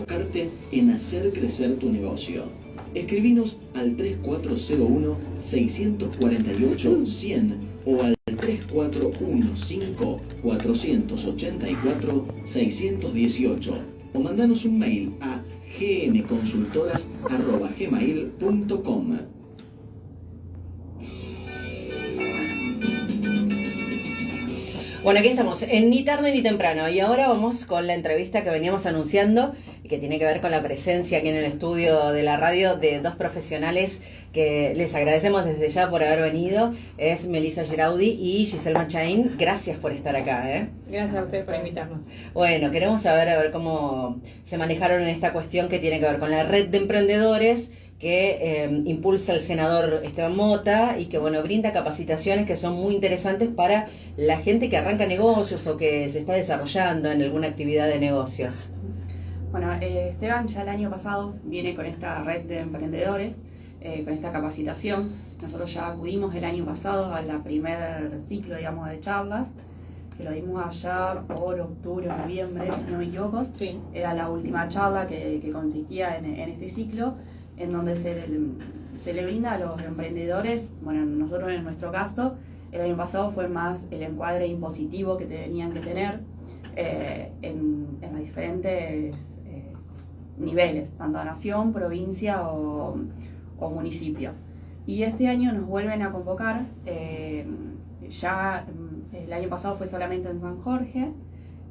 enfocarte en hacer crecer tu negocio. Escribinos al 3401-648-100 o al 3415-484-618 o mandanos un mail a gnconsultoras@gmail.com. Bueno, aquí estamos, en Ni Tarde Ni Temprano, y ahora vamos con la entrevista que veníamos anunciando y que tiene que ver con la presencia aquí en el estudio de la radio de dos profesionales que les agradecemos desde ya por haber venido. Es Melissa Geraudi y Giselle Machain. Gracias por estar acá. Gracias a ustedes por invitarnos. Bueno, queremos saber a ver cómo se manejaron en esta cuestión que tiene que ver con la red de emprendedores que impulsa el senador Esteban Mota y que brinda capacitaciones que son muy interesantes para la gente que arranca negocios o que se está desarrollando en alguna actividad de negocios. Bueno, Esteban ya el año pasado viene con esta red de emprendedores, con esta capacitación. Nosotros ya acudimos el año pasado a la primer ciclo, digamos, de charlas, que lo dimos allá por octubre o noviembre, si no me equivoco. Sí. Era la última charla que consistía en este ciclo, en donde se le brinda a los emprendedores, bueno, nosotros en nuestro caso, el año pasado fue más el encuadre impositivo que tenían que tener en los diferentes niveles, tanto nación, provincia o municipio. Y este año nos vuelven a convocar, ya el año pasado fue solamente en San Jorge,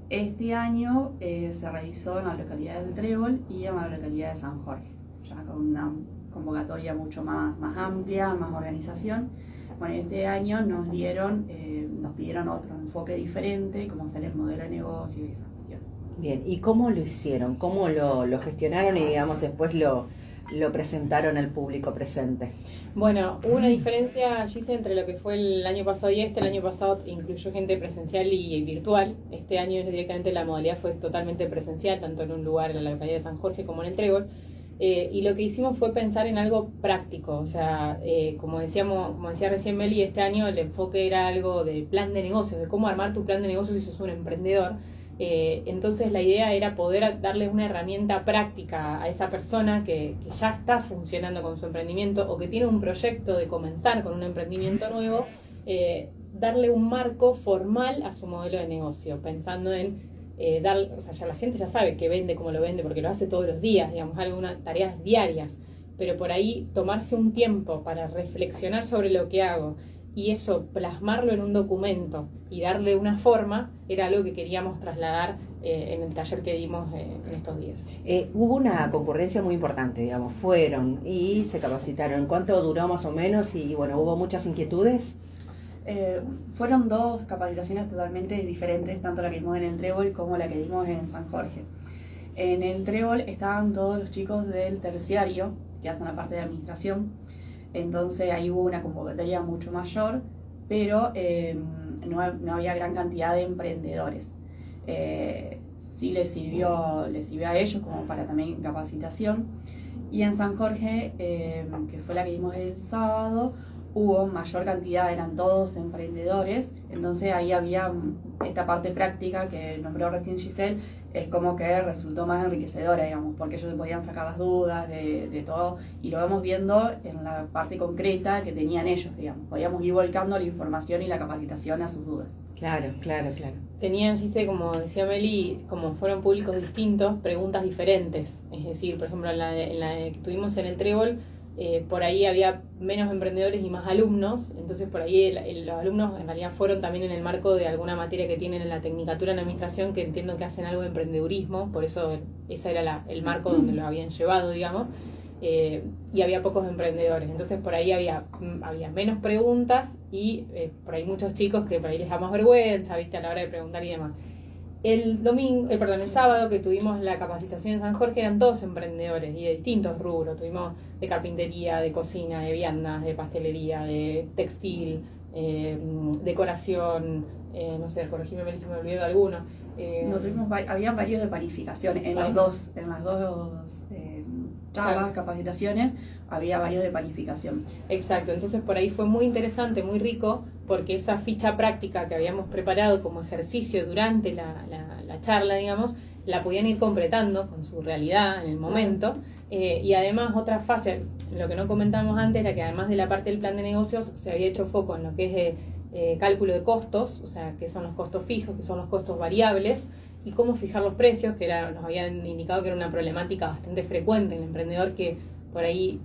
este año se realizó en la localidad del Trébol y en la localidad de San Jorge, ya con una convocatoria mucho más amplia, más organización. Bueno, este año nos pidieron otro enfoque diferente, como ser el modelo de negocio y esas cuestiones. Bien, ¿y cómo lo hicieron? ¿Cómo lo gestionaron y, digamos, después lo presentaron al público presente? Bueno, hubo una diferencia, Gise, entre lo que fue el año pasado y este. El año pasado incluyó gente presencial y virtual. Este año directamente la modalidad fue totalmente presencial, tanto en un lugar en la localidad de San Jorge como en el Trébol. Y lo que hicimos fue pensar en algo práctico, o sea, como decía recién Meli, este año el enfoque era algo de plan de negocios, de cómo armar tu plan de negocios si sos un emprendedor. Entonces la idea era poder darle una herramienta práctica a esa persona que ya está funcionando con su emprendimiento o que tiene un proyecto de comenzar con un emprendimiento nuevo, darle un marco formal a su modelo de negocio, pensando en o sea, ya la gente ya sabe que vende como lo vende porque lo hace todos los días, digamos, algunas tareas diarias, pero por ahí tomarse un tiempo para reflexionar sobre lo que hago y eso plasmarlo en un documento y darle una forma era algo que queríamos trasladar en el taller que dimos en estos días. Hubo una concurrencia muy importante, digamos, fueron y se capacitaron. ¿Cuánto duró más o menos? Y bueno, ¿hubo muchas inquietudes? Fueron dos capacitaciones totalmente diferentes, tanto la que dimos en el Trébol como la que dimos en San Jorge. En el Trébol estaban todos los chicos del terciario que hacen la parte de administración, entonces ahí hubo una convocatoria mucho mayor, pero no había gran cantidad de emprendedores. Sí les sirvió a ellos como para también capacitación. Y en San Jorge, que fue la que dimos el sábado, hubo mayor cantidad, eran todos emprendedores, entonces ahí había esta parte práctica que nombró recién Giselle, es como que resultó más enriquecedora, digamos, porque ellos se podían sacar las dudas de todo, y lo vamos viendo en la parte concreta que tenían ellos, digamos, podíamos ir volcando la información y la capacitación a sus dudas. Claro. Tenían, Gise, como decía Meli, como fueron públicos distintos, preguntas diferentes, es decir, por ejemplo, en la que tuvimos en el Trébol, por ahí había menos emprendedores y más alumnos, entonces por ahí los alumnos en realidad fueron también en el marco de alguna materia que tienen en la Tecnicatura en Administración, que entiendo que hacen algo de emprendedurismo, por eso ese era el marco donde lo habían llevado, digamos, y había pocos emprendedores, entonces por ahí había menos preguntas y por ahí muchos chicos que por ahí les da más vergüenza, viste, a la hora de preguntar y demás. El sábado que tuvimos la capacitación en San Jorge eran todos emprendedores y de distintos rubros. Tuvimos de carpintería, de cocina, de viandas, de pastelería, de textil, decoración, no sé, corregime si me olvidé de alguno. Había varios de panificación en las dos charlas, capacitaciones, había varios de panificación. Exacto, entonces por ahí fue muy interesante, muy rico, porque esa ficha práctica que habíamos preparado como ejercicio durante la charla, digamos, la podían ir completando con su realidad en el momento. Y además otra fase, lo que no comentamos antes, era que además de la parte del plan de negocios se había hecho foco en lo que es cálculo de costos, o sea, que son los costos fijos, que son los costos variables, y cómo fijar los precios, que nos habían indicado que era una problemática bastante frecuente en el emprendedor, que por ahí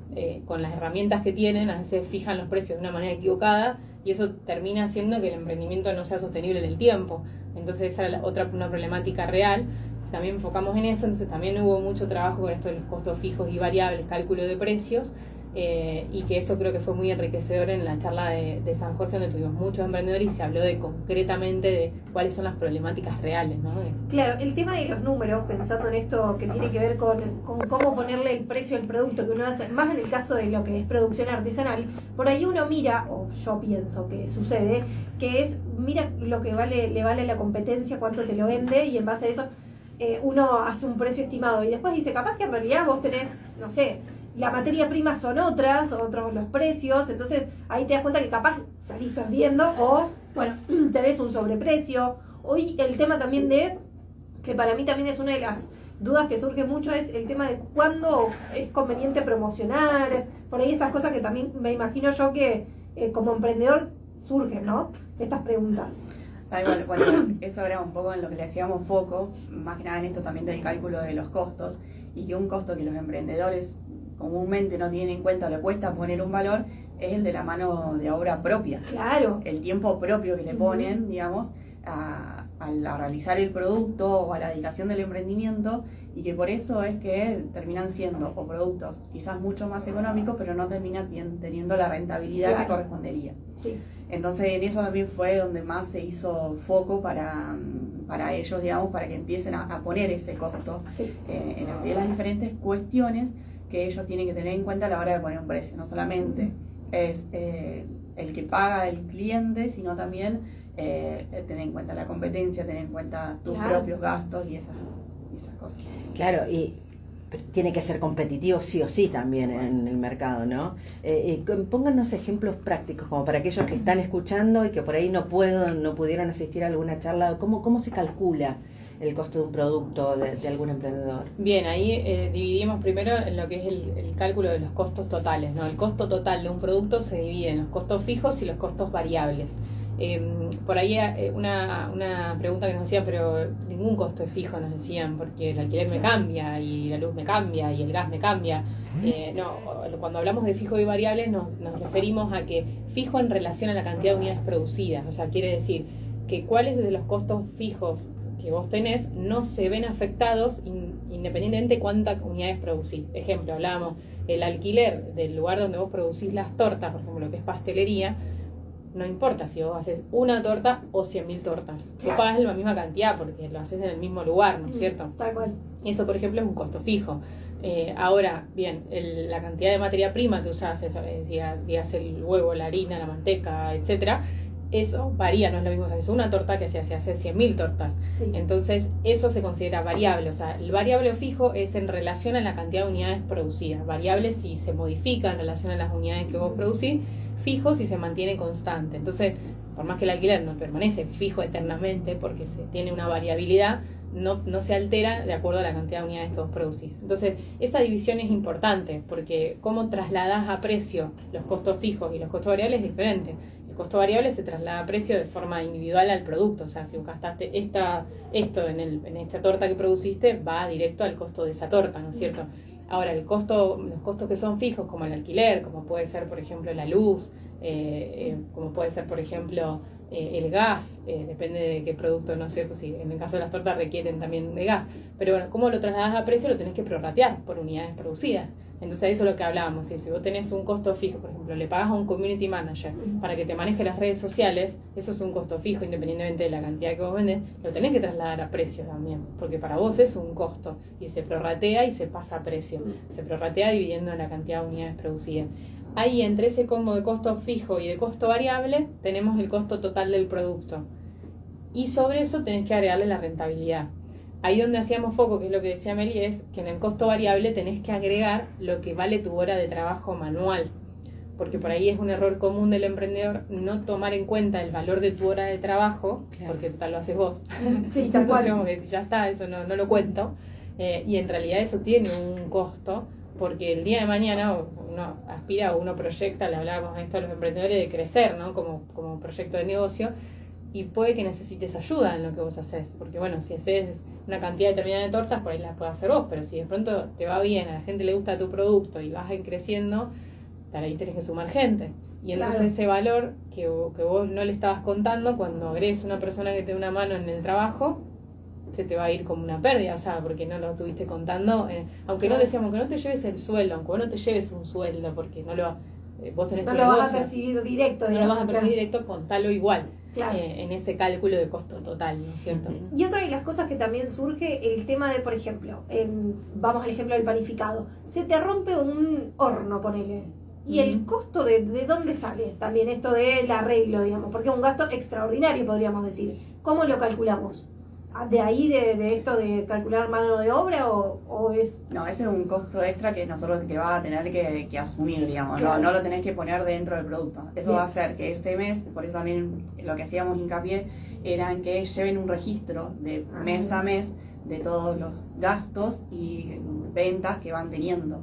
con las herramientas que tienen a veces fijan los precios de una manera equivocada y eso termina haciendo que el emprendimiento no sea sostenible en el tiempo. Entonces esa era una problemática real. También enfocamos en eso, entonces también hubo mucho trabajo con esto de los costos fijos y variables, cálculo de precios, y que eso creo que fue muy enriquecedor en la charla de San Jorge, donde tuvimos muchos emprendedores y se habló concretamente de cuáles son las problemáticas reales, ¿no? Claro, el tema de los números, pensando en esto que tiene que ver con cómo ponerle el precio al producto que uno hace, más en el caso de lo que es producción artesanal, por ahí uno mira, o yo pienso que sucede, que es, mira lo que le vale a la competencia, cuánto te lo vende, y en base a eso uno hace un precio estimado, y después dice, capaz que en realidad vos tenés, no sé, la materia prima son otros los precios, entonces ahí te das cuenta que capaz salís perdiendo o, bueno, tenés un sobreprecio. Hoy el tema también que para mí también es una de las dudas que surge mucho, es el tema de cuándo es conveniente promocionar, por ahí esas cosas que también me imagino yo que como emprendedor surgen, ¿no? Estas preguntas. Tal cual, bueno, eso era un poco en lo que le hacíamos foco, más que nada en esto también del cálculo de los costos, y que un costo que los emprendedores comúnmente no tienen en cuenta o le cuesta poner un valor es el de la mano de obra propia. Claro. El tiempo propio que le ponen, digamos, a realizar el producto o a la dedicación del emprendimiento, y que por eso es que terminan siendo o productos quizás mucho más económicos, pero no terminan teniendo la rentabilidad que correspondería. Sí. Entonces en eso también fue donde más se hizo foco para ellos, digamos, para que empiecen a poner ese costo en las diferentes cuestiones que ellos tienen que tener en cuenta a la hora de poner un precio. No solamente es el que paga el cliente, sino también tener en cuenta la competencia, tener en cuenta tus propios gastos y esas cosas. Claro, y tiene que ser competitivo sí o sí también en el mercado, ¿no? Pónganos ejemplos prácticos, como para aquellos que están escuchando y que por ahí no pudieron asistir a alguna charla. ¿Cómo se calcula el costo de un producto de algún emprendedor? Bien, ahí dividimos primero en lo que es el cálculo de los costos totales, ¿no? El costo total de un producto se divide en los costos fijos y los costos variables. Por ahí una pregunta que nos hacían, pero ningún costo es fijo, nos decían, porque el alquiler me cambia y la luz me cambia y el gas me cambia. No, cuando hablamos de fijo y variable nos referimos a que fijo en relación a la cantidad de unidades producidas, o sea, quiere decir que cuáles de los costos fijos que vos tenés no se ven afectados independientemente de cuántas unidades producís. Ejemplo, hablábamos el alquiler del lugar donde vos producís las tortas, por ejemplo, lo que es pastelería. No importa si vos haces una torta o 100.000 tortas. Tú pagas la misma cantidad porque lo haces en el mismo lugar, ¿no es cierto? Tal cual. Eso, por ejemplo, es un costo fijo. Ahora, bien, la cantidad de materia prima que usás, digas el huevo, la harina, la manteca, etcétera, eso varía, no es lo mismo si haces una torta que si haces 100.000 tortas. Sí. Entonces, eso se considera variable. O sea, el variable o fijo es en relación a la cantidad de unidades producidas. Variable si se modifica en relación a las unidades que vos producís. Fijo si se mantiene constante. Entonces, por más que el alquiler no permanece fijo eternamente porque tiene una variabilidad, no se altera de acuerdo a la cantidad de unidades que vos producís. Entonces, esa división es importante porque cómo trasladás a precio los costos fijos y los costos variables es diferente. El costo variable se traslada a precio de forma individual al producto. O sea, si vos gastaste esto en esta torta que produciste, va directo al costo de esa torta, ¿no es cierto? Ahora, los costos que son fijos, como el alquiler, como puede ser, por ejemplo, la luz, como puede ser, por ejemplo, el gas, depende de qué producto, ¿no es cierto? Si en el caso de las tortas requieren también de gas. Pero bueno, ¿cómo lo trasladas a precio? Lo tenés que prorratear por unidades producidas. Entonces, eso es lo que hablábamos. Si vos tenés un costo fijo, por ejemplo, le pagas a un community manager para que te maneje las redes sociales, eso es un costo fijo, independientemente de la cantidad que vos vendés, lo tenés que trasladar a precio también, porque para vos es un costo y se prorratea y se pasa a precio. Se prorratea dividiendo la cantidad de unidades producidas. Ahí, entre ese combo de costo fijo y de costo variable, tenemos el costo total del producto. Y sobre eso tenés que agregarle la rentabilidad. Ahí donde hacíamos foco, que es lo que decía Meli, es que en el costo variable tenés que agregar lo que vale tu hora de trabajo manual. porque por ahí es un error común del emprendedor no tomar en cuenta el valor de tu hora de trabajo, Claro. porque total lo haces vos. Sí, tal cual. Entonces, como que si ya está, eso no lo cuento. Y en realidad eso tiene un costo, porque el día de mañana uno aspira o uno proyecta, le hablábamos a esto a los emprendedores, de crecer, ¿no? Como proyecto de negocio, y puede que necesites ayuda en lo que vos haces, porque bueno, si haces una cantidad determinada de tortas, por ahí las puedes hacer vos, pero si de pronto te va bien, a la gente le gusta tu producto y vas creciendo, para ahí tenés que sumar gente. Y entonces Claro. ese valor que vos no le estabas contando, cuando agregues una persona que te dé una mano en el trabajo, se te va a ir como una pérdida, o sea, porque no lo estuviste contando, aunque no decíamos que no te lleves el sueldo, aunque vos no te lleves un sueldo, porque vos tenés No tu lo vas a negocio, percibir directo. no lo digamos, vas a percibir directo, contalo igual, Claro. en ese cálculo de costo total, ¿no es cierto? Y otra de las cosas que también surge, el tema de, por ejemplo, vamos al ejemplo del panificado. Se te rompe un horno, ponele. Y el costo de dónde sale también esto del arreglo, digamos, porque es un gasto extraordinario, podríamos decir. ¿Cómo lo calculamos? ¿De ahí, de esto de calcular mano de obra o es...? No, ese es un costo extra que nosotros que va a tener que asumir, digamos, Claro. no lo tenés que poner dentro del producto. Eso Bien. va a hacer que este mes, por eso también lo que hacíamos hincapié, era en que lleven un registro de mes a mes de todos los gastos y ventas que van teniendo.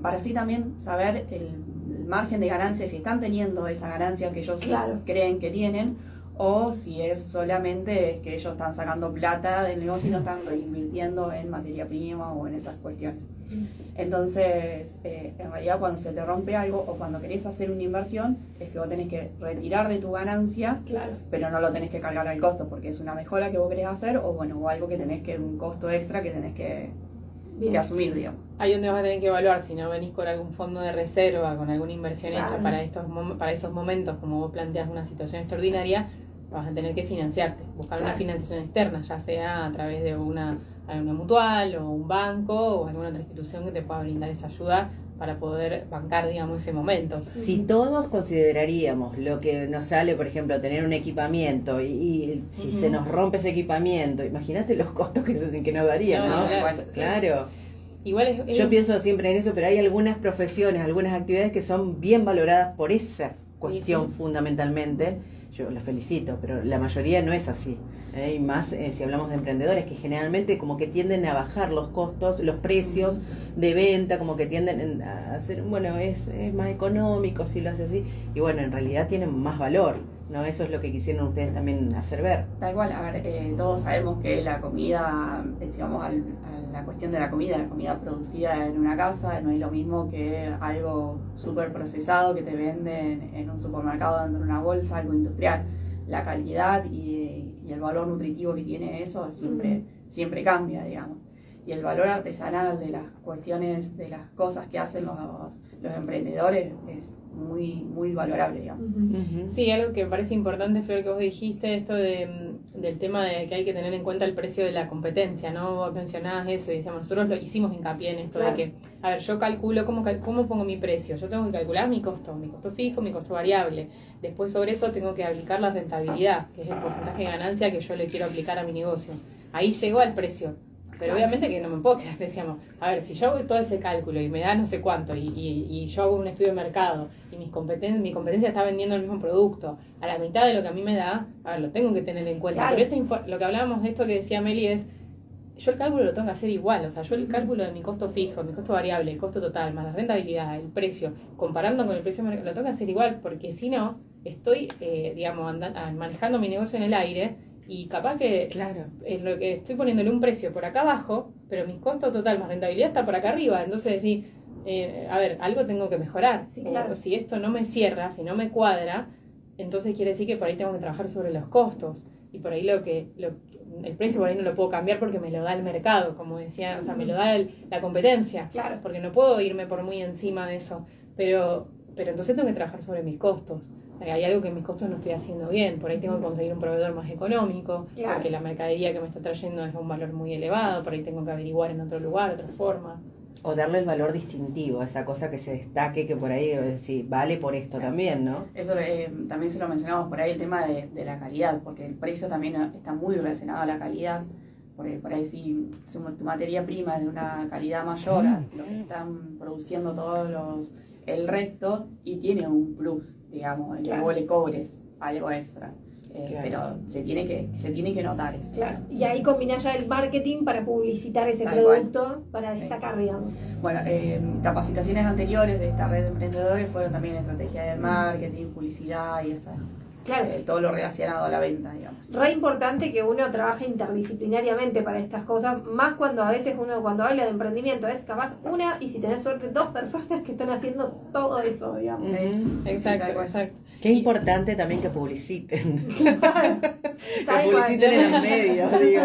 Para así también saber el margen de ganancia, si están teniendo esa ganancia que ellos Claro. creen que tienen, o si es solamente que ellos están sacando plata del negocio y no están reinvirtiendo en materia prima o en esas cuestiones. Entonces, en realidad cuando se te rompe algo o cuando querés hacer una inversión, es que vos tenés que retirar de tu ganancia, Claro. pero no lo tenés que cargar al costo, porque es una mejora que vos querés hacer o bueno, o algo que tenés que, un costo extra que tenés que Bien. asumir, digamos. Ahí donde vas a tener que evaluar si no venís con algún fondo de reserva, con alguna inversión Claro. hecha para esos momentos, como vos planteas una situación extraordinaria, vas a tener que financiarte, buscar una Claro. financiación externa, ya sea a través de alguna mutual o un banco o alguna otra institución que te pueda brindar esa ayuda para poder bancar, digamos, ese momento. Si todos consideraríamos lo que nos sale, por ejemplo, tener un equipamiento y si se nos rompe ese equipamiento, imagínate los costos que nos darían, No, ¿no? claro. Claro. Igual Yo pienso siempre en eso, pero hay algunas profesiones, algunas actividades que son bien valoradas por esa cuestión Sí. fundamentalmente. Yo los felicito, pero la mayoría no es así. Y más si hablamos de emprendedores que generalmente como que tienden a bajar los costos, los precios de venta, como que tienden a hacer, bueno, es más económico si lo hace así. Y bueno, en realidad tienen más valor, ¿no? Eso es lo que quisieron ustedes también hacer ver. Tal cual, a ver, todos sabemos que la comida, digamos, a la cuestión de la comida producida en una casa no es lo mismo que algo súper procesado que te venden en un supermercado dentro de una bolsa, algo industrial. La calidad y el valor nutritivo que tiene eso siempre cambia, digamos. Y el valor artesanal de las cuestiones, de las cosas que hacen los emprendedores es muy valorable, digamos. Sí, algo que me parece importante, Flor, que vos dijiste, esto del tema de que hay que tener en cuenta el precio de la competencia, ¿no? Vos mencionabas eso y decíamos, nosotros lo hicimos hincapié en esto Claro. de que, a ver, yo calculo, ¿cómo pongo mi precio? Yo tengo que calcular mi costo fijo, mi costo variable. Después sobre eso tengo que aplicar la rentabilidad, que es el porcentaje de ganancia que yo le quiero aplicar a mi negocio. Ahí llegó al precio. Pero obviamente que no me puedo quedar, decíamos, a ver, si yo hago todo ese cálculo y me da no sé cuánto y yo hago un estudio de mercado y mi competencia está vendiendo el mismo producto a la mitad de lo que a mí me da, a ver, lo tengo que tener en cuenta. Claro. Pero lo que hablábamos de esto que decía Meli es, yo el cálculo lo tengo que hacer igual, o sea, yo el cálculo de mi costo fijo, mi costo variable, el costo total, más la rentabilidad, el precio, comparando con el precio de mercado, lo tengo que hacer igual, porque si no, estoy, digamos, manejando mi negocio en el aire. Y capaz que Claro. en lo que estoy poniéndole un precio por acá abajo, pero mi costo total más rentabilidad está por acá arriba. Entonces decir, a ver, algo tengo que mejorar. Sí, claro. O si esto no me cierra, si no me cuadra, entonces quiere decir que por ahí tengo que trabajar sobre los costos. Y por ahí el precio por ahí no lo puedo cambiar porque me lo da el mercado, como decía, o sea, me lo da la competencia. Claro. Porque no puedo irme por muy encima de eso. Pero entonces tengo que trabajar sobre mis costos. Hay algo que en mis costos no estoy haciendo bien, por ahí tengo que conseguir un proveedor más económico, Claro. porque la mercadería que me está trayendo es un valor muy elevado, por ahí tengo que averiguar en otro lugar, otra forma. O darle el valor distintivo, esa cosa que se destaque, que por ahí sí, vale por esto también, ¿no? Eso también se lo mencionamos por ahí, el tema de la calidad, porque el precio también está muy relacionado a la calidad, porque por ahí si tu materia prima es de una calidad mayor a lo que están produciendo todos el resto y tiene un plus, digamos, en que vos le cobres algo extra. Pero se tiene que notar eso. Claro. Y ahí combinás ya el marketing para publicitar ese Tal producto, para destacar, digamos. Bueno, capacitaciones anteriores de esta red de emprendedores fueron también estrategia de marketing, publicidad y esas. Claro. Todo lo relacionado a la venta, digamos. Re importante que uno trabaje interdisciplinariamente para estas cosas, más cuando a veces uno cuando habla de emprendimiento es capaz una y si tenés suerte 2 personas que están haciendo todo eso, digamos. Exacto, exacto. Qué importante también que publiciten. Que Tal publiciten cual. en los medios, digo.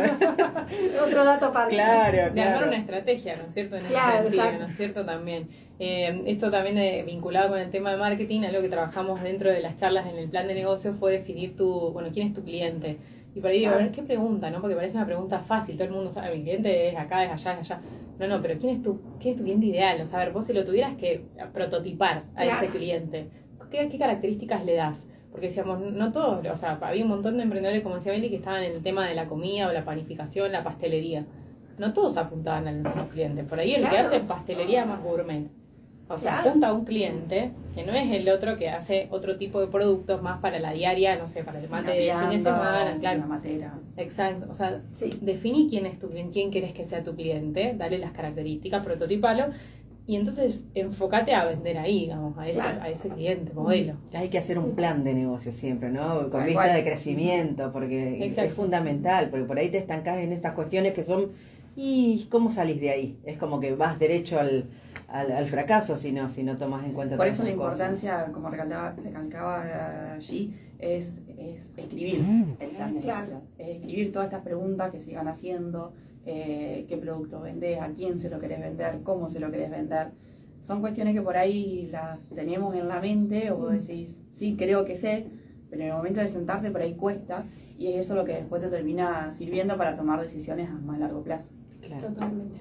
Otro dato aparte. Claro, De armar claro. una estrategia, ¿no es cierto? En Claro, ese sentido, exacto. ¿no es cierto? También. Esto también vinculado con el tema de marketing, algo que trabajamos dentro de las charlas en el plan de negocio fue definir quién es tu cliente. Y por ahí digo, a ver, ¿qué pregunta? ¿No? Porque parece una pregunta fácil, todo el mundo sabe, mi cliente es acá, es allá, es allá. No, pero ¿quién es tu cliente ideal? O sea, a ver, vos si lo tuvieras que prototipar a Claro. ese cliente, ¿qué características le das? Porque decíamos, no todos, o sea, había un montón de emprendedores, como decía Beli, que estaban en el tema de la comida o la panificación, la pastelería. No todos apuntaban al mismo cliente. Por ahí el que Claro. hace pastelería más gourmet. O sea, Claro. apunta a un cliente que no es el otro que hace otro tipo de productos más para la diaria, no sé, para el mate de fin de semana, Una claro. matera. Exacto, o sea, Sí. definí quién es tu cliente, quién querés que sea tu cliente, dale las características, prototipalo, y entonces enfócate a vender ahí, digamos, Claro. a ese cliente, modelo. Hay que hacer un plan de negocio siempre, ¿no? Con Tal vista cual. de crecimiento, porque Exacto. es fundamental, porque por ahí te estancás en estas cuestiones que son, ¿y cómo salís de ahí? Es como que vas derecho al fracaso si no tomas en cuenta Por todas eso la esas cosas. importancia, como recalcaba allí, es escribir el plan de Claro. negocio. Es escribir todas estas preguntas que se van haciendo, qué producto vendés, a quién se lo querés vender, cómo se lo querés vender. Son cuestiones que por ahí las tenemos en la mente o decís, sí, creo que sé, pero en el momento de sentarte por ahí cuesta y es eso lo que después te termina sirviendo para tomar decisiones a más largo plazo. Claro. Totalmente.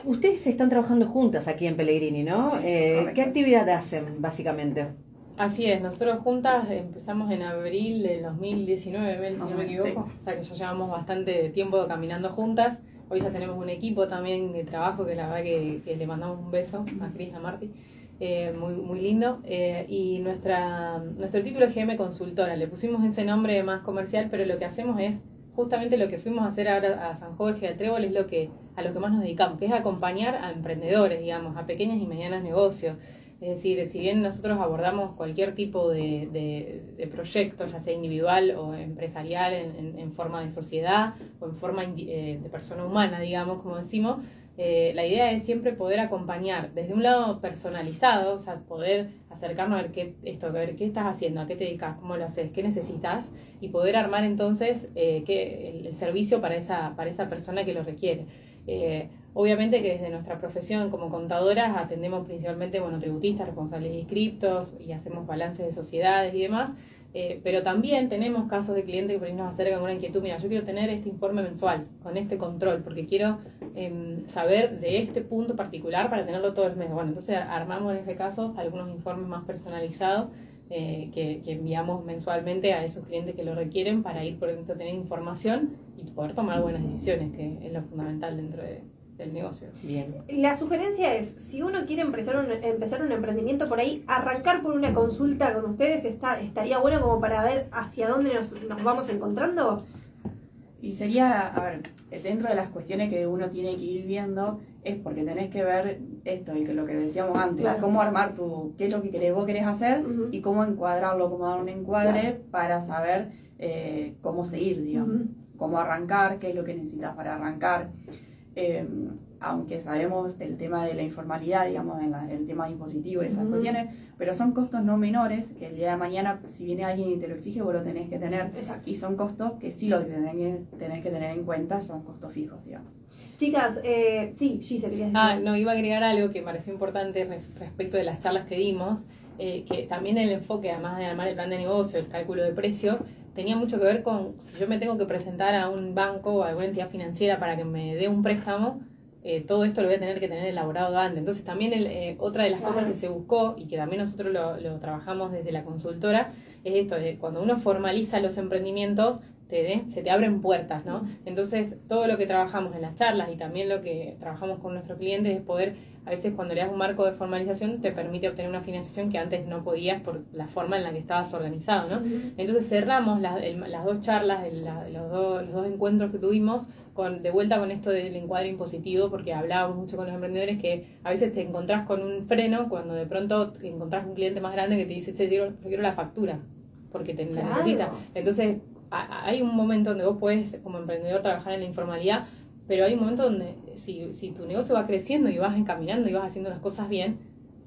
Ustedes están trabajando juntas aquí en Pellegrini, ¿no? Sí, correcto. ¿Qué actividad hacen, básicamente? Así es, nosotros juntas empezamos en abril del 2019, Mel, si no me equivoco, Sí. o sea que ya llevamos bastante tiempo caminando juntas. Hoy ya tenemos un equipo también de trabajo que la verdad que le mandamos un beso a Cris, a Marti, muy, muy lindo. Y nuestro título es GM Consultora, le pusimos ese nombre más comercial, pero lo que hacemos es justamente lo que fuimos a hacer ahora a San Jorge, al Trébol, es a lo que más nos dedicamos, que es acompañar a emprendedores, digamos, a pequeños y medianos negocios. Es decir, si bien nosotros abordamos cualquier tipo de proyecto, ya sea individual o empresarial, en forma de sociedad o en forma de persona humana, digamos, como decimos, la idea es siempre poder acompañar desde un lado personalizado, o sea, poder acercarnos a ver qué estás haciendo, a qué te dedicas, cómo lo haces, qué necesitas, y poder armar entonces el servicio para esa persona que lo requiere. Obviamente que desde nuestra profesión como contadoras atendemos principalmente monotributistas, responsables de inscriptos y hacemos balances de sociedades y demás, pero también tenemos casos de clientes que por ahí nos acercan con una inquietud, mira, yo quiero tener este informe mensual con este control porque quiero saber de este punto particular para tenerlo todo el mes. Bueno, entonces armamos en ese caso algunos informes más personalizados que enviamos mensualmente a esos clientes que lo requieren para ir por dentro, tener información y poder tomar buenas decisiones, que es lo fundamental dentro del negocio. Bien. La sugerencia es, si uno quiere empezar un emprendimiento por ahí, arrancar por una consulta con ustedes estaría bueno como para ver hacia dónde nos vamos encontrando. Y sería, a ver, dentro de las cuestiones que uno tiene que ir viendo, es porque tenés que ver esto, lo que decíamos antes, Claro. cómo armar qué es lo que vos querés hacer Ujú. y cómo encuadrarlo, cómo dar un encuadre Claro. para saber cómo seguir, digamos, Ujú. cómo arrancar, qué es lo que necesitas para arrancar. Aunque sabemos el tema de la informalidad, digamos, el tema impositivo y esas Ujú. cuestiones, pero son costos no menores que el día de mañana, si viene alguien y te lo exige, vos lo tenés que tener. Exacto. Y son costos que sí lo tenés que tener en cuenta, son costos fijos, digamos. Chicas, sí, Gise, querías decir. No, iba a agregar algo que me pareció importante respecto de las charlas que dimos, que también el enfoque, además de armar el plan de negocio, el cálculo de precio, tenía mucho que ver con si yo me tengo que presentar a un banco o a alguna entidad financiera para que me dé un préstamo, todo esto lo voy a tener que tener elaborado antes. Entonces también otra de las cosas que se buscó y que también nosotros lo trabajamos desde la consultora es esto, cuando uno formaliza los emprendimientos, se te abren puertas, ¿no? Entonces, todo lo que trabajamos en las charlas y también lo que trabajamos con nuestros clientes es poder, a veces cuando le das un marco de formalización, te permite obtener una financiación que antes no podías por la forma en la que estabas organizado, ¿no? Entonces cerramos las dos charlas, los dos encuentros que tuvimos, de vuelta con esto del encuadre impositivo, porque hablábamos mucho con los emprendedores que a veces te encontrás con un freno cuando de pronto te encontrás un cliente más grande que te dice, yo quiero la factura, porque te la necesitas. Entonces, hay un momento donde vos podés, como emprendedor, trabajar en la informalidad, pero hay un momento donde si tu negocio va creciendo y vas encaminando y vas haciendo las cosas bien,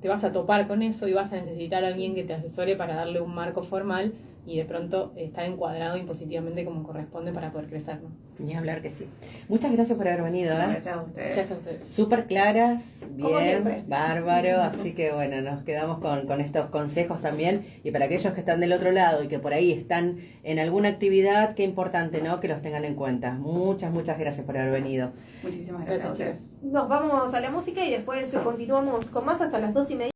te vas a topar con eso y vas a necesitar a alguien que te asesore para darle un marco formal y de pronto estar encuadrado impositivamente como corresponde para poder crecer, ¿no? Ni hablar que sí. Muchas gracias por haber venido. Gracias a ustedes. Gracias a ustedes. Súper claras, Como siempre. bien, bárbaro, así que bueno, nos quedamos con estos consejos también, y para aquellos que están del otro lado y que por ahí están en alguna actividad, qué importante, ¿no?, que los tengan en cuenta. Muchas gracias por haber venido. Muchísimas gracias a ustedes. Nos vamos a la música y después continuamos con más hasta las 2:30.